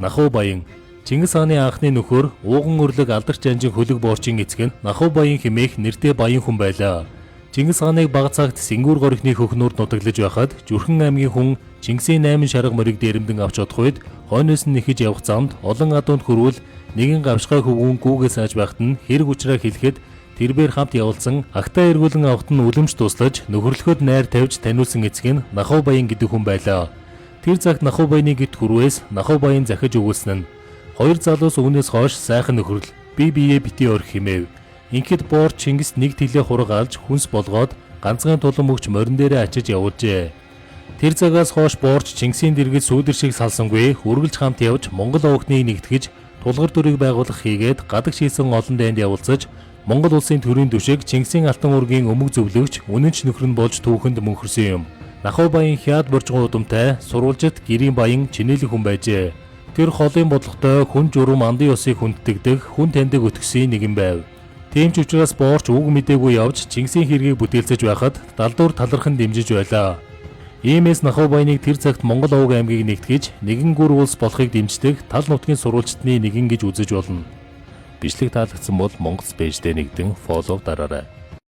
Нахуу Баян. Чингис хааны анхны нөхөр ууган өрлөг алдарч анжин хөлөг боорчийн эцэг нь Нахуу Баян хэмээх нэртэй баян хүн байлаа. Чингис хааныг бага цагт Сэнгүүр горихны хөхнүүр нутаглаж байхад Зүрхэн аймгийн хүн Чингисийн 8 шарга морийг дээрэмдэн авч одох үед хойноос нь нэхэж явах замд олон адуунд хүрвэл нэгэн гавшгай хөвгүүн гүүгээс ааж байхад нь хэрэг учраа хэлэхэд тэрбээр хамт явуулсан агтаа эргүүлэн авахт нь үлэмж туслаж нөхөрлөхөд найр тавьж таниулсан эцэг нь Нахуу Баян гэдэг хүн байлаа. Тэр цагт Нахуу Баяны гэт хүрвээс Нахуу Баян захиж өгүүлсэн нь хоёр залуус үүнээс хойш сайхан нөхөрл бие биеэ битгий орх хэмэв. Ингээд боор Чингис нэг тэлээ хураг алж хүнс болгоод ганцхан тулан мөгч морин дээрээ ачиж явуулжээ. Тэр цагаас хойш боорч Чингисийн дэргэд сүүдэр шиг салсангүй үргэлж хамт явж Монгол овогтныг нэгтгэж тулгар дүрийг байгуулах хийгээд гадаг шийсэн олон дайнд явуулсаж Монгол улсын төрийн түшиг Чингисийн алтан уургийн өмг зөвлөгч үнэнч нөхөр нь болж түүхэнд мөнхөрсөн юм. Нахуу Баян хяад боржгон удамтай сурвалжит гэрийн баян чинээлэг хүн байжээ. Тэр холын бодлоготой хүн журам андан ёсыг хүнддэгдэх хүн таньдаг өтгсийн нэгэн байв. Тийм ч учраас боорч үг мэдээгүй явж Чингисийн хэргийг бүтээлцэж байхад далдуур талархан дэмжиж байлаа. Иймээс Нахуу Баяныг тэр цагт Монгол овог аймгийг нэгтгэж нэгэн гүр улс болохыг дэмждэг тал нутгийн сурвалжтны нэгэн гэж үзэж болно. Бичлэг таалагдсан бол Монгол пэйждээ нэгдэн фоллоу дараарай.